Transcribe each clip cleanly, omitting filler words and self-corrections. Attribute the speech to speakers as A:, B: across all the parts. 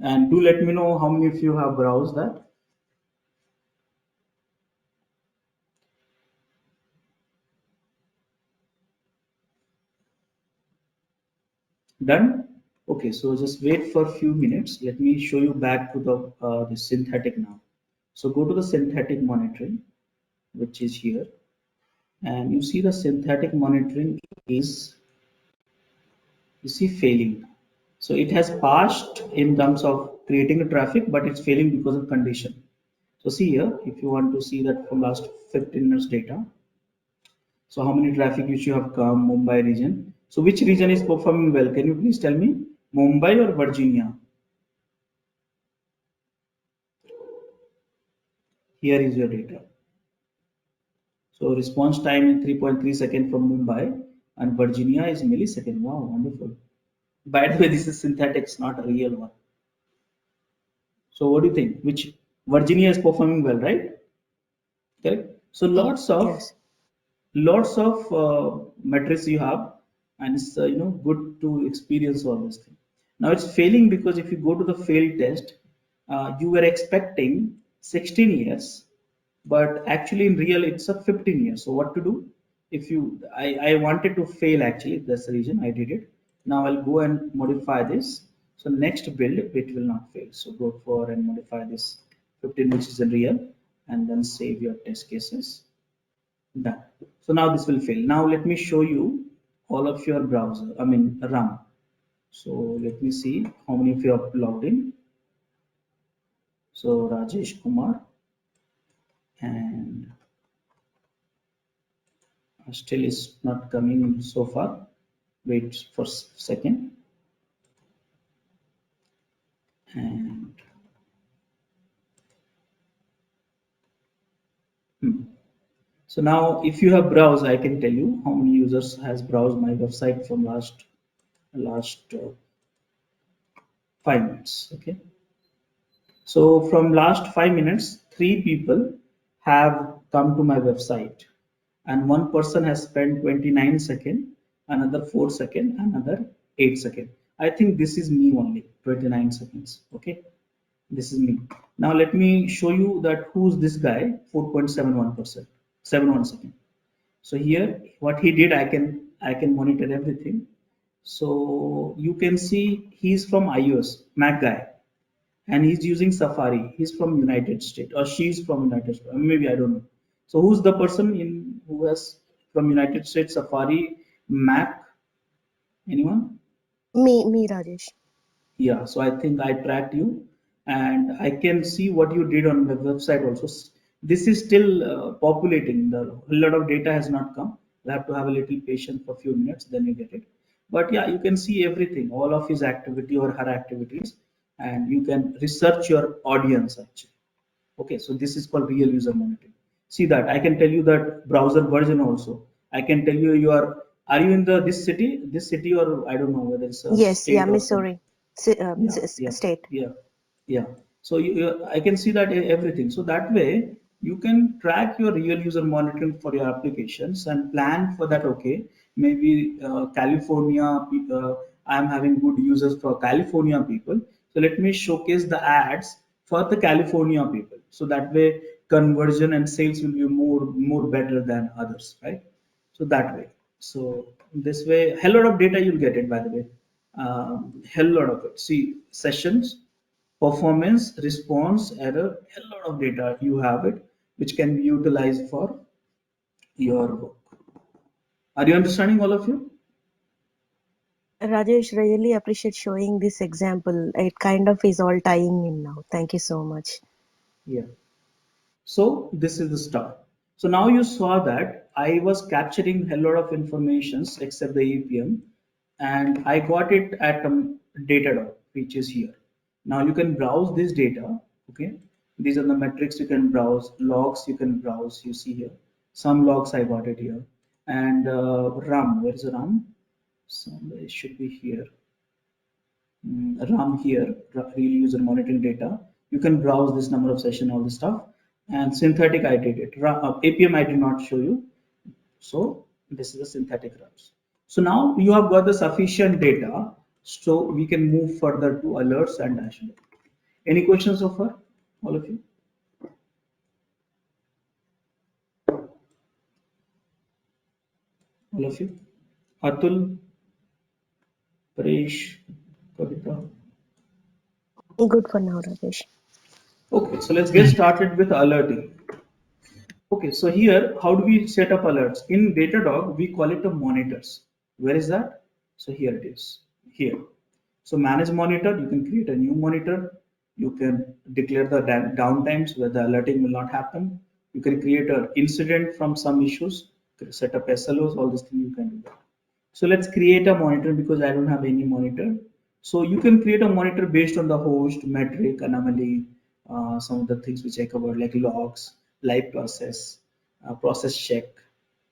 A: And do let me know how many of you have browsed that. Done? Okay, so just wait for a few minutes. Let me show you back to the synthetic now. So go to the synthetic monitoring, which is here. And you see the synthetic monitoring is, you see, failing. So it has passed in terms of creating a traffic, but it's failing because of condition. So see here, if you want to see that from last 15 minutes data. So how many traffic which you have come, Mumbai region. So which region is performing well? Can you please tell me? Mumbai or Virginia? Here is your data. So response time is 3.3 seconds from Mumbai and Virginia is millisecond. Wow, wonderful. By the way, this is synthetics, not a real one. So what do you think? Which Virginia is performing well, right? Correct. So
B: Yes.
A: lots of metrics you have, and it's good to experience all this thing. Now it's failing because if you go to the failed test, you were expecting 16 years, but actually in real it's a 15 years. So what to do? If you, I wanted to fail actually, that's the reason I did it. Now I'll go and modify this. So next build, it will not fail. So go for and modify this 15, which is in real, and then save your test cases. Done. So now this will fail. Now let me show you all of your browser, I mean RAM. So let me see how many of you have logged in. So Rajesh Kumar, and still is not coming so far. Wait for a second. And so now if you have browsed, I can tell you how many users has browsed my website from last 5 minutes. Okay. So from last 5 minutes, 3 people have come to my website, and one person has spent 29 seconds, another 4 seconds, another 8 seconds. I think this is me only, 29 seconds. Okay, this is me. Now let me show you that who's this guy, 4.71%, 71 seconds. So here, what he did, I can monitor everything. So you can see he's from iOS, Mac guy, and he's using Safari. He's from United States, or she's from United States. Maybe I don't know. So who's the person in who has from United States Safari Mac? Anyone?
B: Me, Rajesh.
A: Yeah. So I think I tracked you, and I can see what you did on the website also. This is still populating. The a lot of data has not come. You have to have a little patience for a few minutes, then you get it. But yeah, you can see everything, all of his activity or her activities, and you can research your audience actually. Okay, so this is called real user monitoring. See that I can tell you that browser version also. I can tell you are you in the this city, or I don't know whether it's a
B: Yes, yeah,
A: state or something.
B: Missouri
A: Yeah, yeah,
B: state.
A: yeah, yeah. So I can see that everything. So that way you can track your real user monitoring for your applications and plan for that. Okay, maybe California people, I'm having good users for California people. So let me showcase the ads for the California people. So that way conversion and sales will be more better than others, right? So that way. So this way, hell lot of data you'll get it, by the way. Hell lot of it. See, sessions, performance, response, error, hell lot of data you have it, which can be utilized for your work. Are you understanding, all of you?
B: Rajesh, really appreciate showing this example. It kind of is all tying in now. Thank you so much.
A: Yeah. So this is the start. So now you saw that I was capturing a lot of informations except the APM, and I got it at Datadog, which is here. Now you can browse this data. Okay, these are the metrics you can browse. Logs you can browse. You see here some logs I got it here, and RAM. Where is the RAM? Somewhere it should be here. RAM here, real user monitoring data. You can browse this number of session, all this stuff. And synthetic, I did it. APM, I did not show you. So this is the synthetic RAMs. So now you have got the sufficient data, so we can move further to alerts and dashboard. Any questions so far, all of you? All of you? Atul, Paresh, Kavita.
B: Good for now, Rajesh.
A: Okay, so let's get started with alerting. Okay, so here, how do we set up alerts? In Datadog, we call it a monitors. Where is that? So here it is, here. So manage monitor, you can create a new monitor. You can declare the downtimes where the alerting will not happen. You can create an incident from some issues, set up SLOs, all these things you can do that. So let's create a monitor because I don't have any monitor. So you can create a monitor based on the host, metric, anomaly, some of the things which I covered like logs, live process, process check,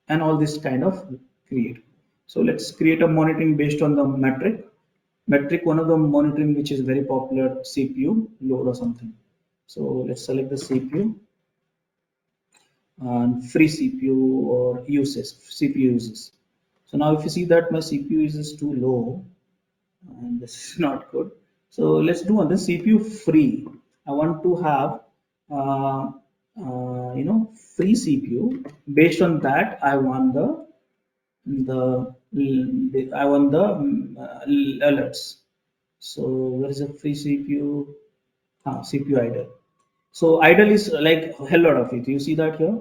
A: and all this kind of create. So let's create a monitoring based on the metric. Metric, one of the monitoring which is very popular, CPU load or something. So let's select the CPU and free CPU or uses, CPU uses. So now if you see that my CPU is too low, and this is not good. So let's do on the CPU free. I want to have free CPU. Based on that, I want I want the alerts. So where is the free CPU? CPU idle. So idle is like a hell lot of it. You see that here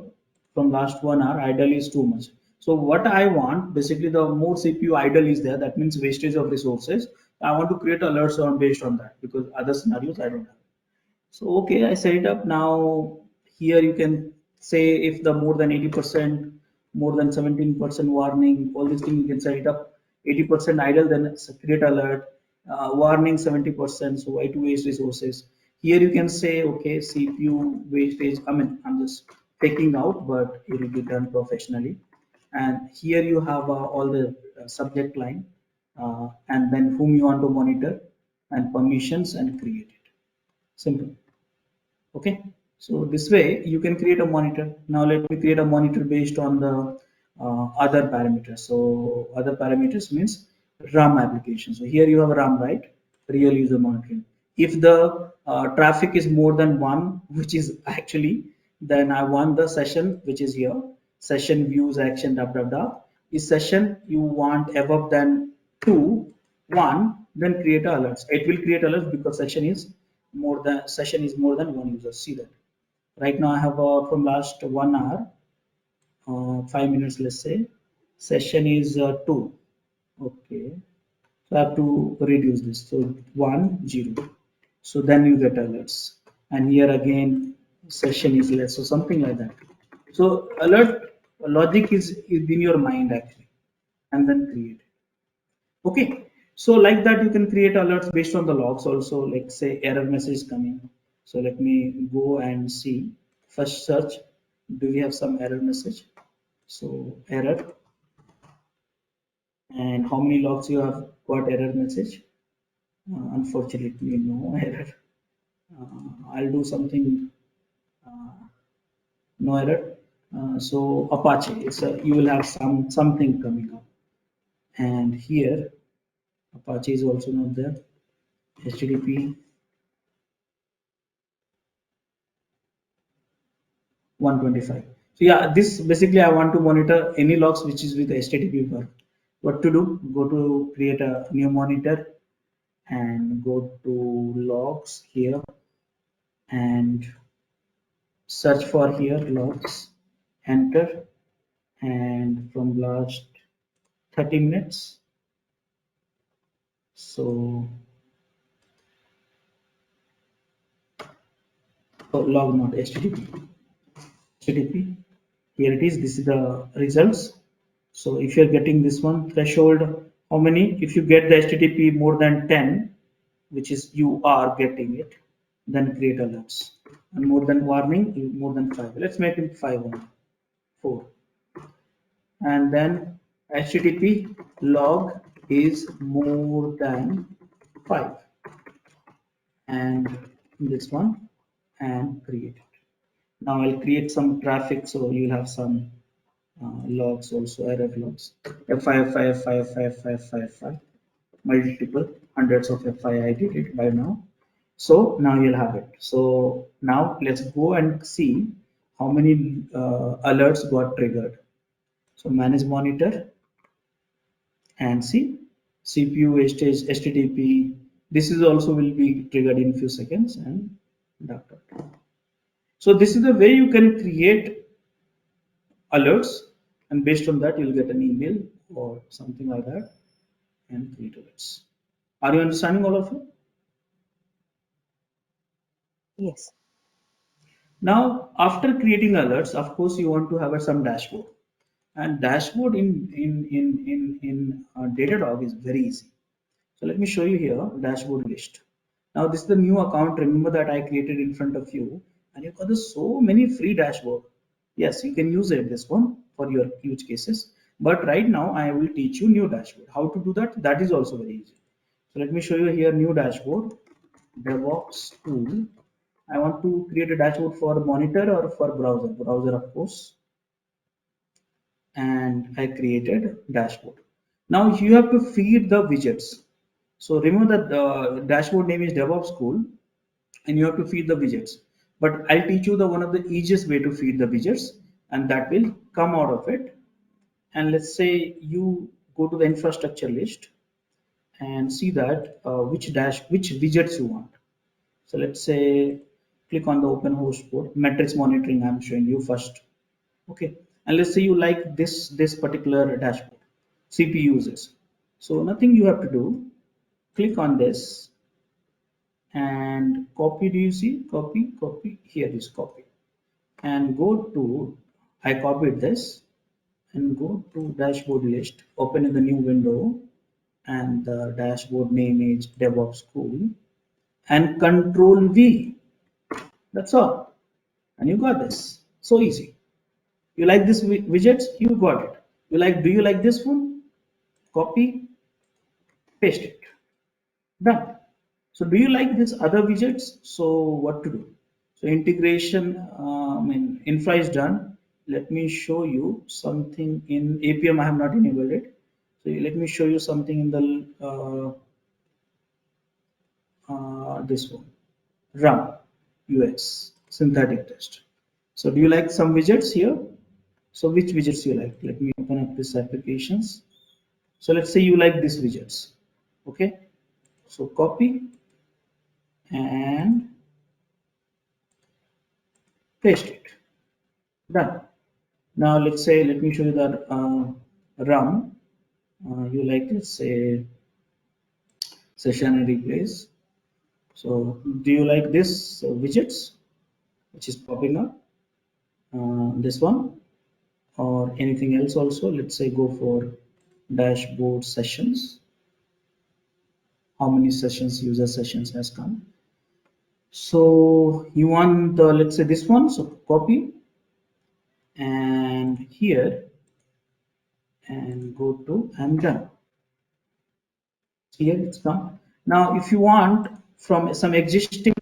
A: from last 1 hour, idle is too much. So what I want, basically the more CPU idle is there, that means wastage of resources. I want to create alerts on based on that because other scenarios I don't have. So okay, I set it up now. Here you can say if the more than 80%, more than 17% warning, all these things you can set it up. 80% idle, then create alert. Warning 70%, so why to waste resources? Here you can say okay, CPU wastage. I mean, I'm just taking out, but it will be done professionally. And here you have all the subject line, and then whom you want to monitor, and permissions, and create it. Simple. Okay, so this way you can create a monitor. Now let me create a monitor based on the other parameters. So other parameters means RAM application. So here you have RAM, right? Real user monitoring. If the traffic is more than one, which is actually, then I want the session which is here. Session views action dot dot dot. Is session you want above than two, one, then create alerts. It will create alerts because session is more than one user. See that. Right now I have from last 1 hour, 5 minutes, let's say, session is two. Okay. So I have to reduce this. So 1, 0. So then you get alerts. And here again, session is less. So something like that. So alert logic is in your mind actually, and then create. Okay, so like that you can create alerts based on the logs also, like say error message coming. So let me go and see. First search, do we have some error message? So error, and how many logs you have got error message? Unfortunately, no error. I'll do something, no error. So Apache, you will have something coming up, and here Apache is also not there. HTTP 125. So yeah, this basically I want to monitor any logs which is with HTTP work. What to do? Go to create a new monitor and go to logs here and search for here logs. Enter, and from last 30 minutes. So, log not HTTP. HTTP. Here it is. This is the results. So if you're getting this one threshold, how many? If you get the HTTP more than 10, which is you are getting it, then create alerts. And more than warning, more than 5. Let's make it 5 only, 4. And then HTTP log is more than 5. And this one, and create it. Now I'll create some traffic, so you'll have some logs also, error logs. F5, F5, F5, F5, F5, F5, multiple hundreds of F5 I did it by now. So now you'll have it. So now let's go and see how many alerts got triggered. So manage monitor and see CPU wastage, HTTP. This is also will be triggered in few seconds and dot, dot, dot. So this is the way you can create alerts, and based on that you'll get an email or something like that and create alerts. Are you understanding all of it?
B: Yes.
A: Now, after creating alerts, of course, you want to have some dashboard. And dashboard in Datadog is very easy. So let me show you here dashboard list. Now this is the new account. Remember that I created in front of you, and you've got this so many free dashboard. Yes, you can use it this one for your use cases. But right now I will teach you new dashboard. How to do that? That is also very easy. So let me show you here new dashboard. DevOps tool. I want to create a dashboard for monitor or for browser. Browser, of course. And I created dashboard. Now you have to feed the widgets. So remember that the dashboard name is DevOpsSchool, and you have to feed the widgets. But I'll teach you the one of the easiest way to feed the widgets, and that will come out of it. And let's say you go to the infrastructure list and see that which widgets you want. So let's say click on the open host port, metrics monitoring I'm showing you first. Okay, and let's say you like this particular dashboard, CPU uses. So nothing you have to do. Click on this and copy. Do you see? Copy. Here is copy. And go to, I copied this and go to dashboard list. Open in the new window, and the dashboard name is DevOps School. And Control V. That's all. And you got this. So easy. You like this widgets? You got it. You like? Do you like this one? Copy, paste it. Done. So do you like these other widgets? So what to do? So integration, I mean, infra is done. Let me show you something in APM. I have not enabled it. So let me show you something in the this one, RAM UX synthetic test. So do you like some widgets here? So which widgets you like? Let me open up this applications. So let's say you like these widgets. Okay. So copy and paste it. Done. Now let's say, let me show you the RAM. You like, let's say, session and replace. So do you like this widgets which is popping up? This one or anything else also? Let's say go for dashboard sessions. How many sessions, user sessions has come? So you want let's say this one. So copy and here and go to and done. Here it's come. Now if you want from some existing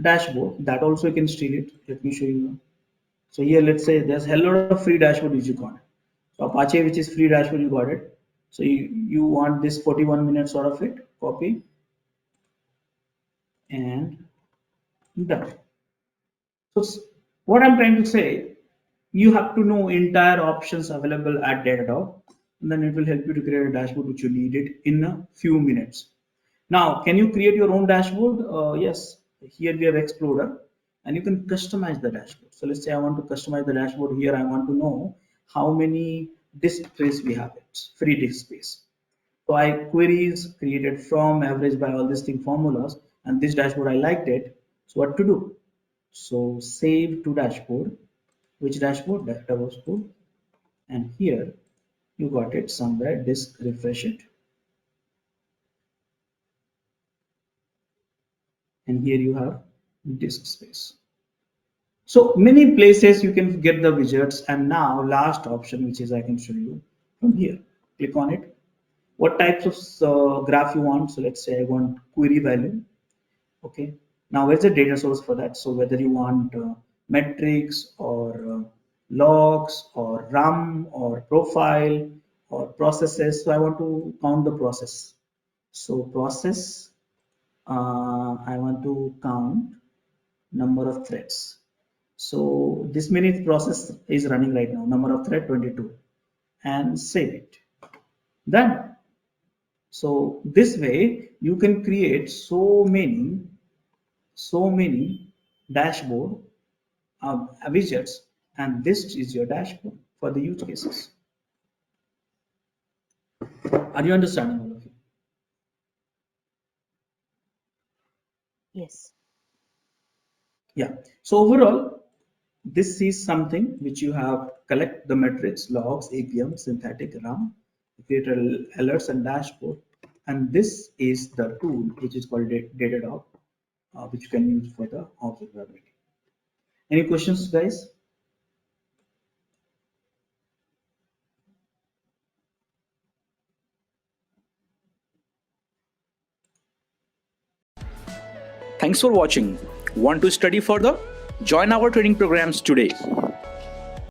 A: dashboard, that also you can steal it. Let me show you. So here let's say there's a lot of free dashboard which you got. So Apache, which is free dashboard, you got it. So you want this 41 minutes out of it, copy and done. So what I'm trying to say, you have to know entire options available at Datadog, and then it will help you to create a dashboard which you needed in a few minutes. Now, can you create your own dashboard? Yes. Here we have Explorer, and you can customize the dashboard. So let's say I want to customize the dashboard here. I want to know how many disk space we have. It's free disk space. So I queries created from average by all these thing formulas, and this dashboard I liked it. So what to do? So save to dashboard. Which dashboard? DevOpsSchool. And here you got it somewhere. Disk, refresh it. And here you have disk space. So many places you can get the widgets, and now last option, which is I can show you from here. Click on it. What types of graph you want? So let's say I want query value. Okay. Now where's the data source for that? So whether you want metrics or logs or RAM or profile or processes. So I want to count the process. So process I want to count number of threads. So this minute process is running right now, number of thread 22, and save it. Done. So this way you can create so many dashboard widgets, and this is your dashboard for the use cases. Are you understanding all of you?
B: Yes.
A: Yeah. So overall, this is something which you have collect the metrics, logs, APM, synthetic, RAM, create alerts and dashboard. And this is the tool which is called Datadog, which you can use for the observability. Any questions, guys?
C: Thanks for watching. Want to study further? Join our training programs today.